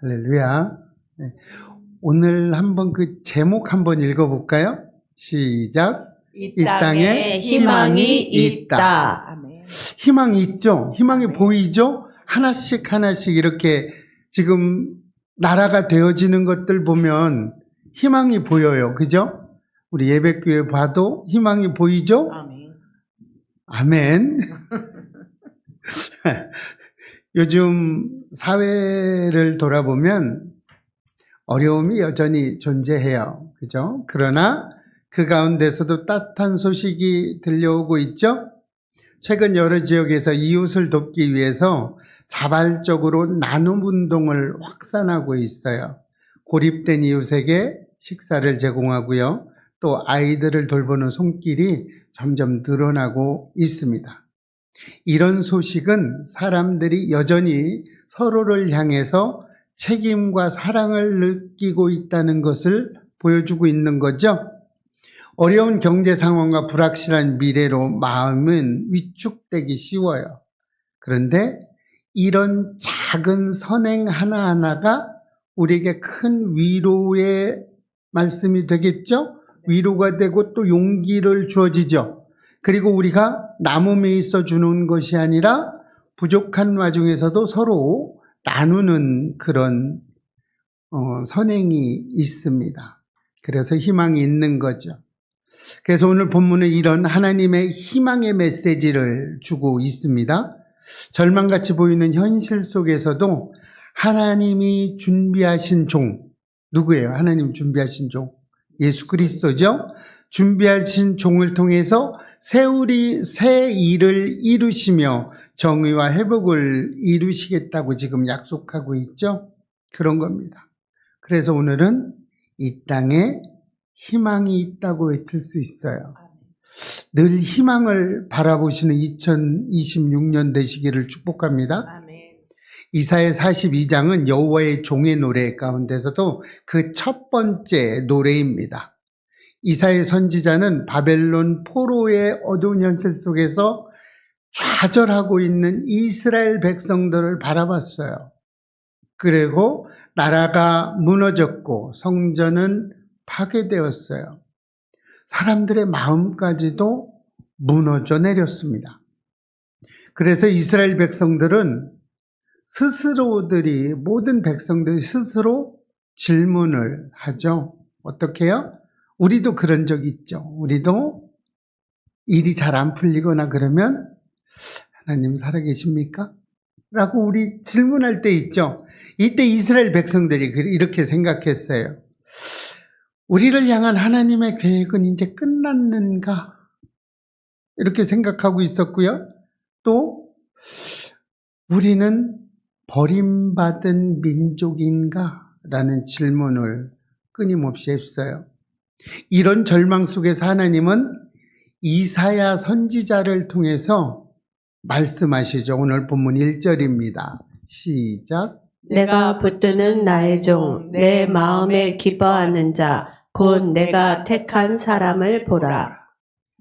할렐루야. 네. 오늘 한번 그 제목 한번 읽어볼까요? 시작. 이 땅에 희망이 있다. 아멘. 희망이 있죠? 희망이 아멘. 보이죠? 하나씩 하나씩 이렇게 지금 나라가 되어지는 것들 보면 희망이 보여요. 그죠? 우리 예배교회 봐도 희망이 보이죠? 아멘. 아멘. 요즘 사회를 돌아보면 어려움이 여전히 존재해요. 그죠? 그러나 그 가운데서도 따뜻한 소식이 들려오고 있죠? 최근 여러 지역에서 이웃을 돕기 위해서 자발적으로 나눔 운동을 확산하고 있어요. 고립된 이웃에게 식사를 제공하고요. 또 아이들을 돌보는 손길이 점점 늘어나고 있습니다. 이런 소식은 사람들이 여전히 서로를 향해서 책임과 사랑을 느끼고 있다는 것을 보여주고 있는 거죠. 어려운 경제 상황과 불확실한 미래로 마음은 위축되기 쉬워요. 그런데 이런 작은 선행 하나하나가 우리에게 큰 위로의 말씀이 되겠죠? 위로가 되고 또 용기를 주어지죠. 그리고 우리가 나눔에 있어 주는 것이 아니라 부족한 와중에서도 서로 나누는 그런 선행이 있습니다. 그래서 희망이 있는 거죠. 그래서 오늘 본문은 이런 하나님의 희망의 메시지를 주고 있습니다. 절망같이 보이는 현실 속에서도 하나님이 준비하신 종, 누구예요? 하나님 준비하신 종, 예수 그리스도죠. 준비하신 종을 통해서 새 일을 이루시며 정의와 회복을 이루시겠다고 지금 약속하고 있죠. 그런 겁니다. 그래서 오늘은 이 땅에 희망이 있다고 외칠 수 있어요. 늘 희망을 바라보시는 2026년 되시기를 축복합니다. 아멘. 이사야 42장은 여호와의 종의 노래 가운데서도 그 첫 번째 노래입니다. 이사야 선지자는 바벨론 포로의 어두운 현실 속에서 좌절하고 있는 이스라엘 백성들을 바라봤어요. 그리고 나라가 무너졌고 성전은 파괴되었어요. 사람들의 마음까지도 무너져 내렸습니다. 그래서 이스라엘 백성들은 모든 백성들이 스스로 질문을 하죠. 어떻게 해요? 우리도 그런 적 있죠. 우리도 일이 잘 안 풀리거나 그러면 하나님 살아계십니까? 라고 우리 질문할 때 있죠. 이때 이스라엘 백성들이 이렇게 생각했어요. 우리를 향한 하나님의 계획은 이제 끝났는가? 이렇게 생각하고 있었고요. 또 우리는 버림받은 민족인가? 라는 질문을 끊임없이 했어요. 이런 절망 속에서 하나님은 이사야 선지자를 통해서 말씀하시죠. 오늘 본문 1절입니다. 시작. 내가 붙드는 나의 종, 내 마음에 기뻐하는 자, 곧 내가 택한 사람을 보라.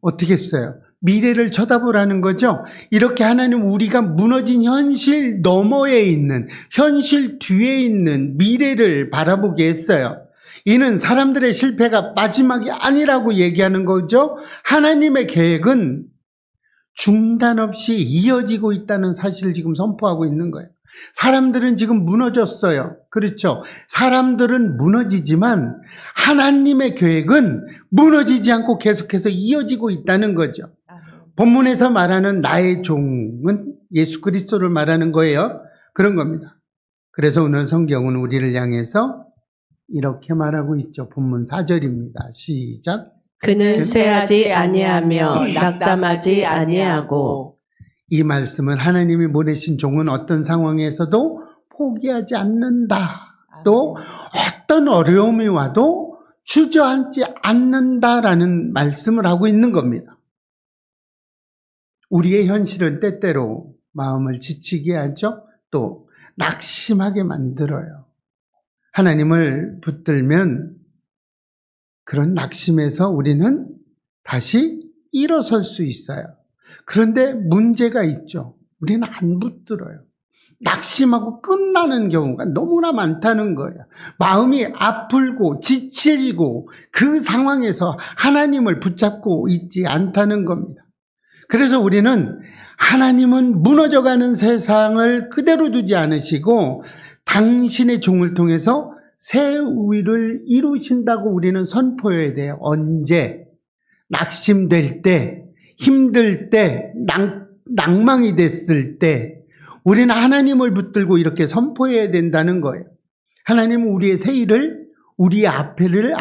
어떻게 했어요? 미래를 쳐다보라는 거죠. 이렇게 하나님 우리가 무너진 현실 너머에 있는, 현실 뒤에 있는 미래를 바라보게 했어요. 이는 사람들의 실패가 마지막이 아니라고 얘기하는 거죠. 하나님의 계획은 중단 없이 이어지고 있다는 사실을 지금 선포하고 있는 거예요. 사람들은 지금 무너졌어요. 그렇죠? 사람들은 무너지지만 하나님의 계획은 무너지지 않고 계속해서 이어지고 있다는 거죠. 본문에서 말하는 나의 종은 예수 그리스도를 말하는 거예요. 그런 겁니다. 그래서 오늘 성경은 우리를 향해서 이렇게 말하고 있죠. 본문 4절입니다. 시작. 그는 쇠하지 아니하며 낙담하지 아니하고. 이 말씀은 하나님이 보내신 종은 어떤 상황에서도 포기하지 않는다. 또 어떤 어려움이 와도 주저앉지 않는다라는 말씀을 하고 있는 겁니다. 우리의 현실은 때때로 마음을 지치게 하죠. 또 낙심하게 만들어요. 하나님을 붙들면 그런 낙심에서 우리는 다시 일어설 수 있어요. 그런데 문제가 있죠. 우리는 안 붙들어요. 낙심하고 끝나는 경우가 너무나 많다는 거예요. 마음이 아프고 지치고 그 상황에서 하나님을 붙잡고 있지 않다는 겁니다. 그래서 우리는 하나님은 무너져가는 세상을 그대로 두지 않으시고 당신의 종을 통해서 새 우위를 이루신다고 우리는 선포해야 돼요. 언제? 낙심될 때, 힘들 때, 낭망이 됐을 때 우리는 하나님을 붙들고 이렇게 선포해야 된다는 거예요. 하나님은 우리의 새 일을, 우리 앞길을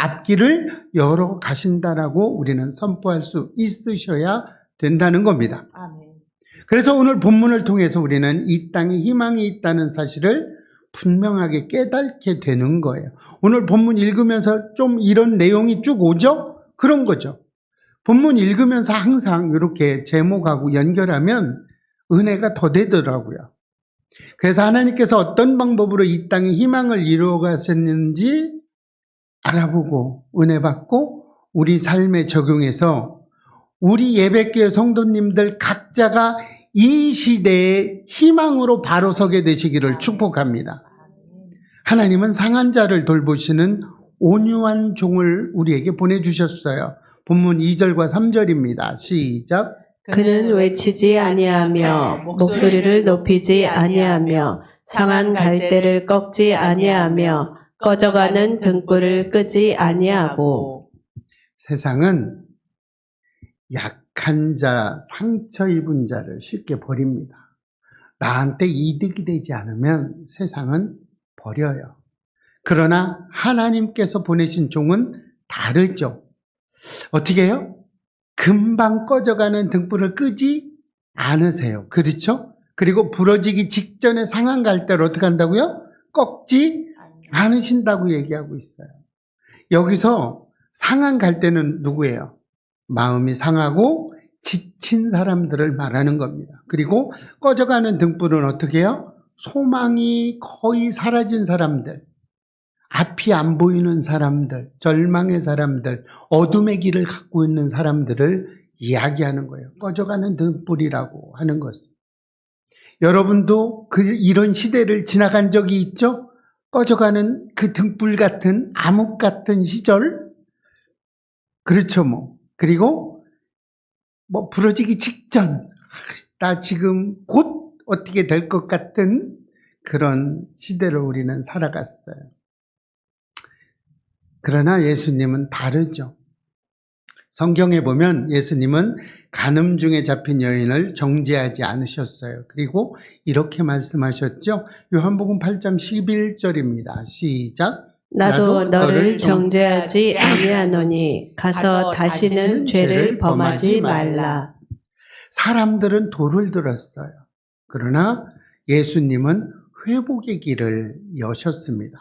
열어 가신다라고 우리는 선포할 수 있으셔야 된다는 겁니다. 아멘. 그래서 오늘 본문을 통해서 우리는 이 땅에 희망이 있다는 사실을 분명하게 깨닫게 되는 거예요. 오늘 본문 읽으면서 좀 이런 내용이 쭉 오죠? 그런 거죠. 본문 읽으면서 항상 이렇게 제목하고 연결하면 은혜가 더 되더라고요. 그래서 하나님께서 어떤 방법으로 이 땅에 희망을 이루어 가셨는지 알아보고 은혜 받고 우리 삶에 적용해서 우리 예배교회 성도님들 각자가 이 시대의 희망으로 바로 서게 되시기를 축복합니다. 하나님은 상한 자를 돌보시는 온유한 종을 우리에게 보내주셨어요. 본문 2절과 3절입니다. 시작. 그는 외치지 아니하며 목소리를 높이지 아니하며 상한 갈대를 꺾지 아니하며 꺼져가는 등불을 끄지 아니하고. 세상은 약한 자, 상처 입은 자를 쉽게 버립니다. 나한테 이득이 되지 않으면 세상은 버려요. 그러나 하나님께서 보내신 종은 다르죠. 어떻게 해요? 금방 꺼져가는 등불을 끄지 않으세요. 그렇죠? 그리고 부러지기 직전에 상한 갈대를 어떻게 한다고요? 꺾지 않으신다고 얘기하고 있어요. 여기서 상한 갈대는 누구예요? 마음이 상하고 지친 사람들을 말하는 겁니다. 그리고 꺼져가는 등불은 어떻게 해요? 소망이 거의 사라진 사람들, 앞이 안 보이는 사람들, 절망의 사람들, 어둠의 길을 갖고 있는 사람들을 이야기하는 거예요. 꺼져가는 등불이라고 하는 것은. 여러분도 이런 시대를 지나간 적이 있죠? 꺼져가는 그 등불 같은 암흑 같은 시절? 그렇죠, 뭐. 그리고 부러지기 직전, 나 지금 곧 어떻게 될 것 같은 그런 시대를 우리는 살아갔어요. 그러나 예수님은 다르죠. 성경에 보면 예수님은 간음 중에 잡힌 여인을 정죄하지 않으셨어요. 그리고 이렇게 말씀하셨죠. 요한복음 8장 11절입니다. 시작. 나도 너를 정죄하지 아니하노니 가서 다시는 죄를 범하지 말라. 사람들은 돌을 들었어요. 그러나 예수님은 회복의 길을 여셨습니다.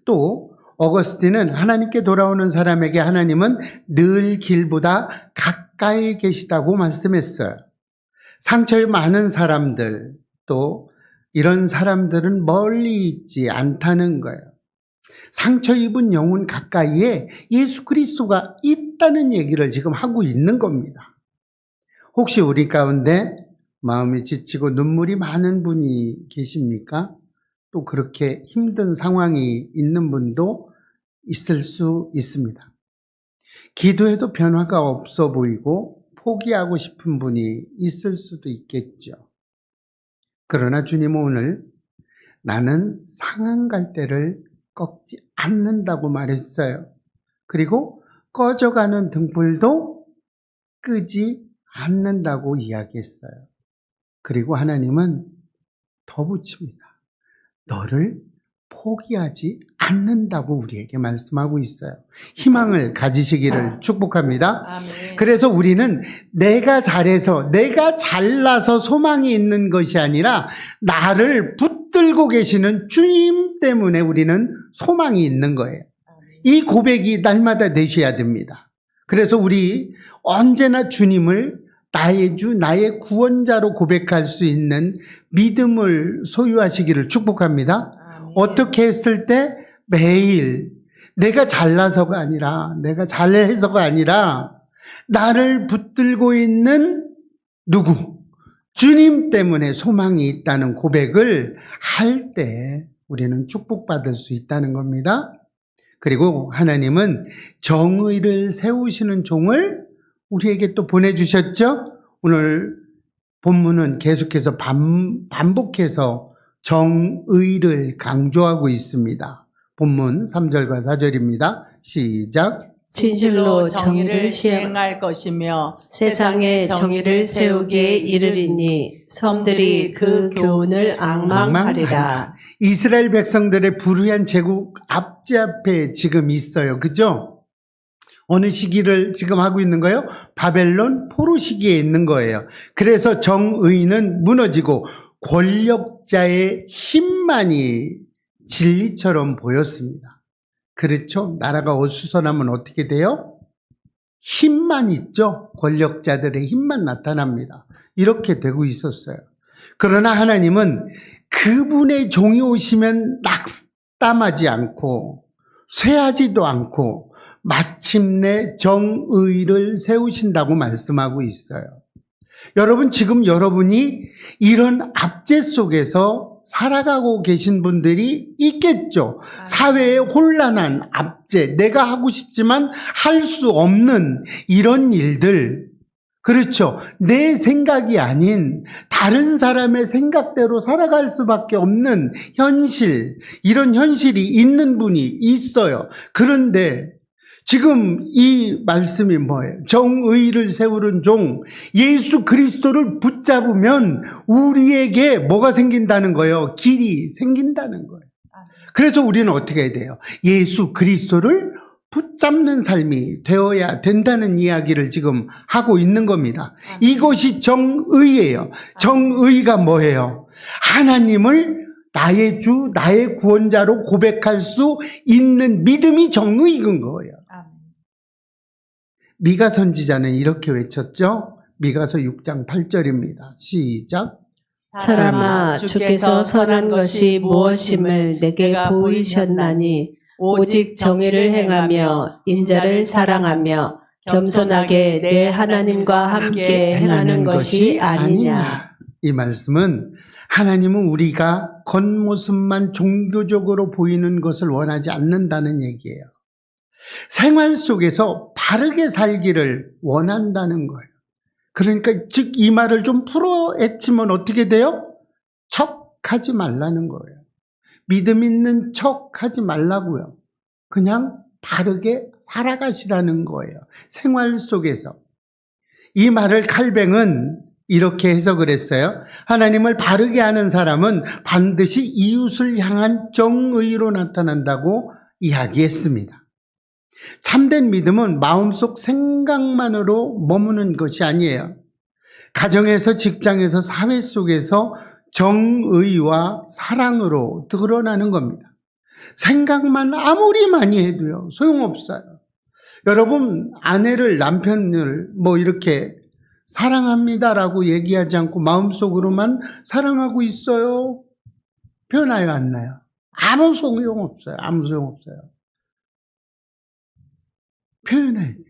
또 어거스틴은 하나님께 돌아오는 사람에게 하나님은 늘 길보다 가까이 계시다고 말씀했어요. 상처에 많은 사람들, 또 이런 사람들은 멀리 있지 않다는 거예요. 상처 입은 영혼 가까이에 예수 그리스도가 있다는 얘기를 지금 하고 있는 겁니다. 혹시 우리 가운데 마음이 지치고 눈물이 많은 분이 계십니까? 또 그렇게 힘든 상황이 있는 분도 있을 수 있습니다. 기도해도 변화가 없어 보이고 포기하고 싶은 분이 있을 수도 있겠죠. 그러나 주님은 오늘 나는 상한 갈대를 꺾지 않는다고 말했어요. 그리고 꺼져가는 등불도 끄지 않는다고 이야기했어요. 그리고 하나님은 더 붙입니다. 너를 포기하지 않는다고 우리에게 말씀하고 있어요. 희망을 가지시기를 축복합니다. 아멘. 그래서 우리는 내가 잘해서, 내가 잘나서 소망이 있는 것이 아니라 나를 붙들고 계시는 주님 때문에 우리는 소망이 있는 거예요. 이 고백이 날마다 되셔야 됩니다. 그래서 우리 언제나 주님을 나의 주, 나의 구원자로 고백할 수 있는 믿음을 소유하시기를 축복합니다. 아멘. 어떻게 했을 때? 매일 내가 잘나서가 아니라, 내가 잘해서가 아니라 나를 붙들고 있는 누구? 주님 때문에 소망이 있다는 고백을 할 때 우리는 축복받을 수 있다는 겁니다. 그리고 하나님은 정의를 세우시는 종을 우리에게 또 보내주셨죠. 오늘 본문은 계속해서 반복해서 정의를 강조하고 있습니다. 본문 3절과 4절입니다. 시작. 진실로 정의를 시행할 것이며 세상에 정의를 세우기에 이르리니 섬들이 그 교훈을 앙망하리라. 이스라엘 백성들의 불의한 제국 앞에 지금 있어요. 그죠? 어느 시기를 지금 하고 있는 거예요? 바벨론 포로 시기에 있는 거예요. 그래서 정의는 무너지고 권력자의 힘만이 진리처럼 보였습니다. 그렇죠? 나라가 어수선하면 어떻게 돼요? 힘만 있죠? 권력자들의 힘만 나타납니다. 이렇게 되고 있었어요. 그러나 하나님은 그분의 종이 오시면 낙담하지 않고 쇠하지도 않고 마침내 정의를 세우신다고 말씀하고 있어요. 여러분, 지금 여러분이 이런 압제 속에서 살아가고 계신 분들이 있겠죠. 사회의 혼란한 압제, 내가 하고 싶지만 할 수 없는 이런 일들, 그렇죠. 내 생각이 아닌 다른 사람의 생각대로 살아갈 수밖에 없는 현실, 이런 현실이 있는 분이 있어요. 그런데 지금 이 말씀이 뭐예요? 정의를 세우는 종, 예수 그리스도를 붙잡으면 우리에게 뭐가 생긴다는 거예요? 길이 생긴다는 거예요. 그래서 우리는 어떻게 해야 돼요? 예수 그리스도를 붙잡는 삶이 되어야 된다는 이야기를 지금 하고 있는 겁니다. 이것이 정의예요. 정의가 뭐예요? 하나님을 나의 주, 나의 구원자로 고백할 수 있는 믿음이 정의인 거예요. 미가 선지자는 이렇게 외쳤죠. 미가서 6장 8절입니다. 시작. 사람아, 주께서 선한 것이 무엇임을 내게 보이셨나니 오직 정의를 행하며 인자를 사랑하며 겸손하게 내 하나님과 함께 행하는 것이 아니냐. 이 말씀은 하나님은 우리가 겉모습만 종교적으로 보이는 것을 원하지 않는다는 얘기예요. 생활 속에서 바르게 살기를 원한다는 거예요. 그러니까 즉 이 말을 좀 풀어헤치면 어떻게 돼요? 척하지 말라는 거예요. 믿음 있는 척하지 말라고요. 그냥 바르게 살아가시라는 거예요. 생활 속에서. 이 말을 칼뱅은 이렇게 해석을 했어요. 하나님을 바르게 하는 사람은 반드시 이웃을 향한 정의로 나타난다고 이야기했습니다. 참된 믿음은 마음속 생각만으로 머무는 것이 아니에요. 가정에서, 직장에서, 사회 속에서 정의와 사랑으로 드러나는 겁니다. 생각만 아무리 많이 해도요, 소용없어요. 여러분, 아내를, 남편을 이렇게 사랑합니다라고 얘기하지 않고 마음속으로만 사랑하고 있어요. 변화요, 안 나요? 아무 소용없어요. 아무 소용없어요. 표현해야 돼요.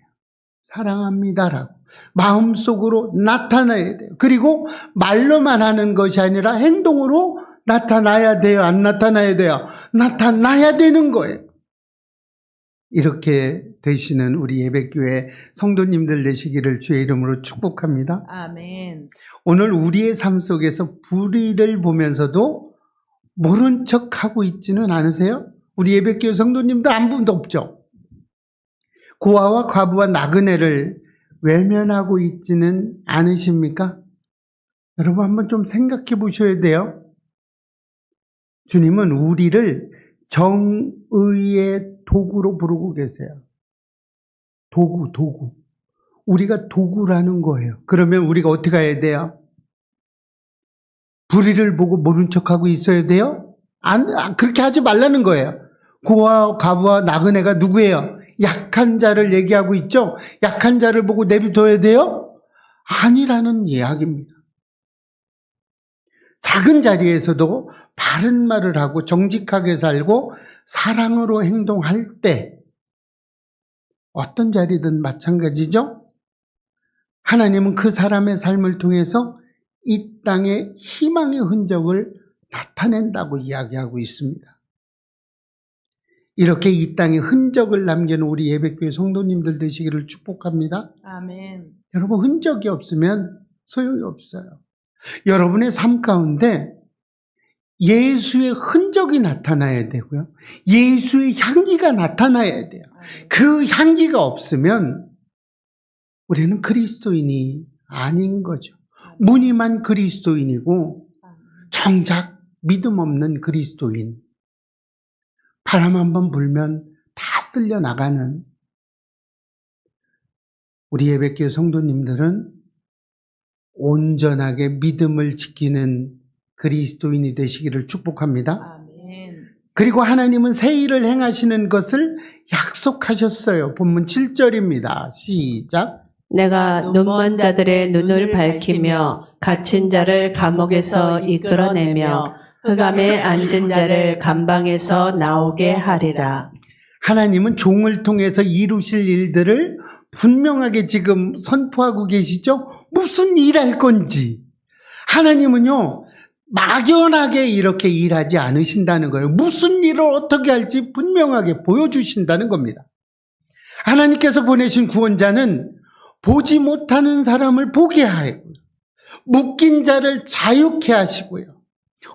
사랑합니다라고. 마음속으로 나타나야 돼요. 그리고 말로만 하는 것이 아니라 행동으로 나타나야 돼요. 안 나타나야 돼요. 나타나야 되는 거예요. 이렇게 되시는 우리 예배교회 성도님들 되시기를 주의 이름으로 축복합니다. 아멘. 오늘 우리의 삶 속에서 불의를 보면서도 모른 척하고 있지는 않으세요? 우리 예배교회 성도님들 한 분도 없죠? 고아와 과부와 나그네를 외면하고 있지는 않으십니까? 여러분 한번 좀 생각해 보셔야 돼요. 주님은 우리를 정의의 도구로 부르고 계세요. 도구. 우리가 도구라는 거예요. 그러면 우리가 어떻게 해야 돼요? 불의를 보고 모른 척하고 있어야 돼요? 그렇게 하지 말라는 거예요. 고아와 과부와 나그네가 누구예요? 약한 자를 얘기하고 있죠? 약한 자를 보고 내비둬야 돼요? 아니라는 이야기입니다. 작은 자리에서도 바른 말을 하고 정직하게 살고 사랑으로 행동할 때 어떤 자리든 마찬가지죠? 하나님은 그 사람의 삶을 통해서 이 땅에 희망의 흔적을 나타낸다고 이야기하고 있습니다. 이렇게 이 땅에 흔적을 남기는 우리 예배교회 성도님들 되시기를 축복합니다. 아멘. 여러분, 흔적이 없으면 소용이 없어요. 여러분의 삶 가운데 예수의 흔적이 나타나야 되고요. 예수의 향기가 나타나야 돼요. 아멘. 그 향기가 없으면 우리는 그리스도인이 아닌 거죠. 무늬만 그리스도인이고 정작 믿음 없는 그리스도인. 바람 한번 불면 다 쓸려 나가는 우리 예배교회 성도님들은 온전하게 믿음을 지키는 그리스도인이 되시기를 축복합니다. 아멘. 그리고 하나님은 새 일을 행하시는 것을 약속하셨어요. 본문 7절입니다. 시작. 내가 눈먼 자들의 눈을 밝히며 갇힌 자를 감옥에서 이끌어내며 흑암에 앉은 자를 감방에서 나오게 하리라. 하나님은 종을 통해서 이루실 일들을 분명하게 지금 선포하고 계시죠? 무슨 일할 건지. 하나님은요, 막연하게 이렇게 일하지 않으신다는 거예요. 무슨 일을 어떻게 할지 분명하게 보여주신다는 겁니다. 하나님께서 보내신 구원자는 보지 못하는 사람을 보게 하고, 묶인 자를 자유케 하시고요.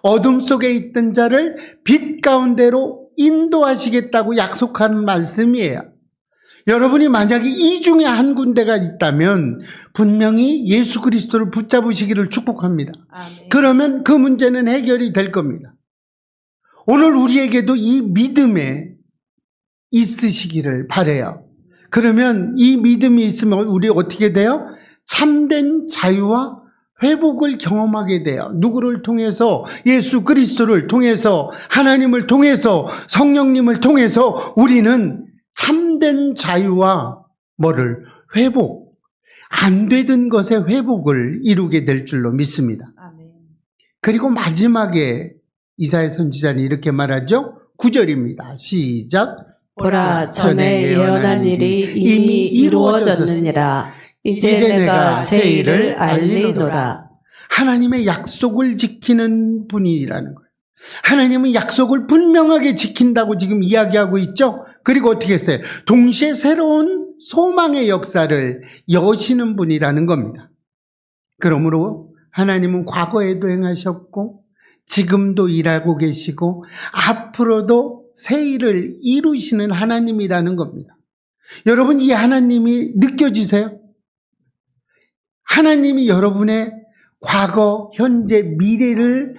어둠 속에 있던 자를 빛 가운데로 인도하시겠다고 약속하는 말씀이에요. 여러분이 만약에 이 중에 한 군데가 있다면 분명히 예수 그리스도를 붙잡으시기를 축복합니다. 아멘. 그러면 그 문제는 해결이 될 겁니다. 오늘 우리에게도 이 믿음에 있으시기를 바라요. 그러면 이 믿음이 있으면 우리 어떻게 돼요? 참된 자유와 회복을 경험하게 돼요. 누구를 통해서? 예수 그리스도를 통해서, 하나님을 통해서, 성령님을 통해서 우리는 참된 자유와 뭐를? 회복. 안 되던 것의 회복을 이루게 될 줄로 믿습니다. 아멘. 그리고 마지막에 이사야 선지자는 이렇게 말하죠. 9절입니다. 시작. 보라, 전에 예언한 일이 이미 이루어졌느니라. 이제 내가 새 일을 알리노라. 하나님의 약속을 지키는 분이라는 거예요. 하나님은 약속을 분명하게 지킨다고 지금 이야기하고 있죠. 그리고 어떻게 했어요? 동시에 새로운 소망의 역사를 여시는 분이라는 겁니다. 그러므로 하나님은 과거에도 행하셨고 지금도 일하고 계시고 앞으로도 새 일을 이루시는 하나님이라는 겁니다. 여러분, 이 하나님이 느껴지세요? 하나님이 여러분의 과거, 현재, 미래를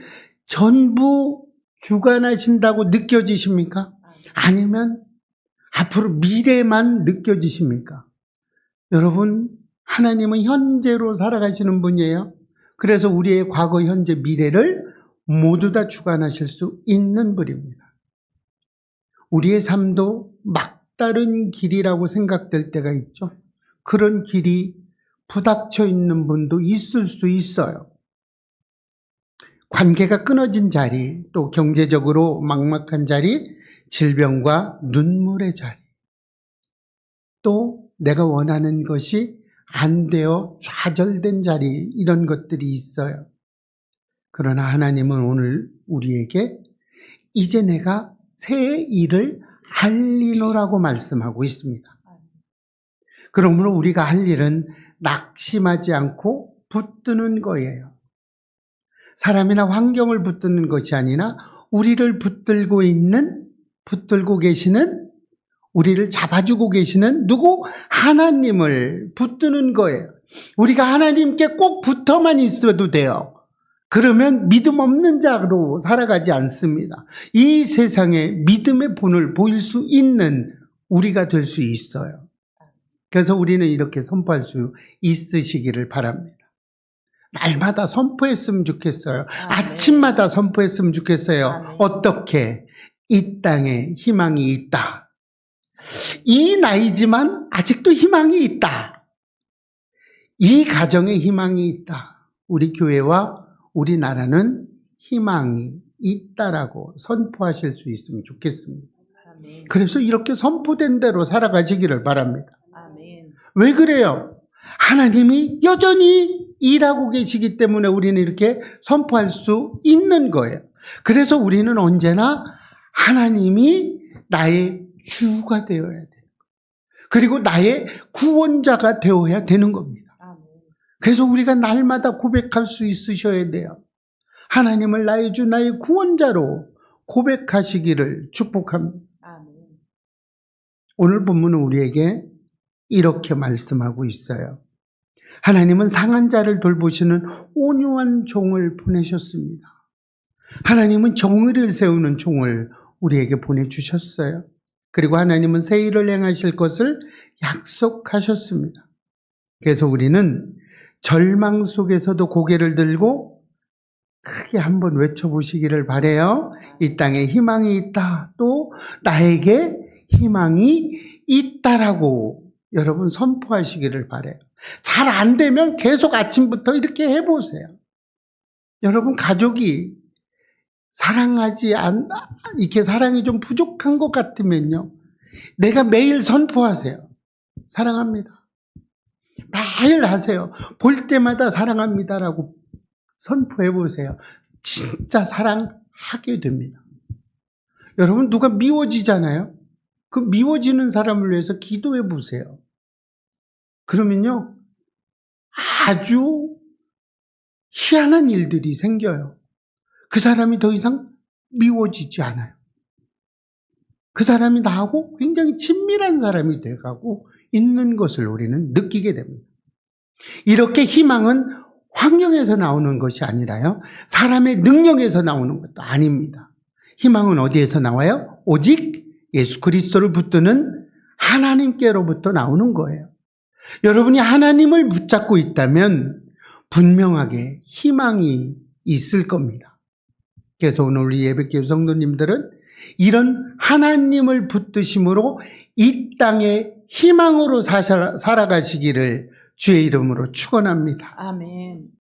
전부 주관하신다고 느껴지십니까? 아니면 앞으로 미래만 느껴지십니까? 여러분, 하나님은 현재로 살아가시는 분이에요. 그래서 우리의 과거, 현재, 미래를 모두 다 주관하실 수 있는 분입니다. 우리의 삶도 막다른 길이라고 생각될 때가 있죠. 그런 길이 부닥쳐 있는 분도 있을 수 있어요. 관계가 끊어진 자리, 또 경제적으로 막막한 자리, 질병과 눈물의 자리, 또 내가 원하는 것이 안 되어 좌절된 자리, 이런 것들이 있어요. 그러나 하나님은 오늘 우리에게 이제 내가 새 일을 알리노라고 말씀하고 있습니다. 그러므로 우리가 할 일은 낙심하지 않고 붙드는 거예요. 사람이나 환경을 붙드는 것이 아니라 우리를 붙들고 계시는, 우리를 잡아주고 계시는 누구? 하나님을 붙드는 거예요. 우리가 하나님께 꼭 붙어만 있어도 돼요. 그러면 믿음 없는 자로 살아가지 않습니다. 이 세상에 믿음의 본을 보일 수 있는 우리가 될 수 있어요. 그래서 우리는 이렇게 선포할 수 있으시기를 바랍니다. 날마다 선포했으면 좋겠어요. 아침마다 선포했으면 좋겠어요. 아멘. 어떻게? 이 땅에 희망이 있다. 이 나이지만 아직도 희망이 있다. 이 가정에 희망이 있다. 우리 교회와 우리나라는 희망이 있다라고 선포하실 수 있으면 좋겠습니다. 아멘. 그래서 이렇게 선포된 대로 살아가시기를 바랍니다. 아멘. 왜 그래요? 하나님이 여전히 일하고 계시기 때문에 우리는 이렇게 선포할 수 있는 거예요. 그래서 우리는 언제나 하나님이 나의 주가 되어야 돼요. 그리고 나의 구원자가 되어야 되는 겁니다. 아멘. 그래서 우리가 날마다 고백할 수 있으셔야 돼요. 하나님을 나의 주, 나의 구원자로 고백하시기를 축복합니다. 아멘. 오늘 본문은 우리에게 이렇게 말씀하고 있어요. 하나님은 상한 자를 돌보시는 온유한 종을 보내셨습니다. 하나님은 정의를 세우는 종을 우리에게 보내주셨어요. 그리고 하나님은 새 일을 행하실 것을 약속하셨습니다. 그래서 우리는 절망 속에서도 고개를 들고 크게 한번 외쳐보시기를 바라요. 이 땅에 희망이 있다. 또 나에게 희망이 있다라고 여러분 선포하시기를 바라요. 잘 안 되면 계속 아침부터 이렇게 해보세요. 여러분 가족이 이렇게 사랑이 좀 부족한 것 같으면요. 내가 매일 선포하세요. 사랑합니다. 매일 하세요. 볼 때마다 사랑합니다라고 선포해 보세요. 진짜 사랑하게 됩니다. 여러분 누가 미워지잖아요. 그 미워지는 사람을 위해서 기도해 보세요. 그러면요. 아주 희한한 일들이 생겨요. 그 사람이 더 이상 미워지지 않아요. 그 사람이 나하고 굉장히 친밀한 사람이 돼가고 있는 것을 우리는 느끼게 됩니다. 이렇게 희망은 환경에서 나오는 것이 아니라요. 사람의 능력에서 나오는 것도 아닙니다. 희망은 어디에서 나와요? 오직 예수 그리스도를 붙드는 하나님께로부터 나오는 거예요. 여러분이 하나님을 붙잡고 있다면 분명하게 희망이 있을 겁니다. 그래서 오늘 우리 예배교회 성도님들은 이런 하나님을 붙드심으로 이 땅의 희망으로 살아가시기를 주의 이름으로 축원합니다. 아멘.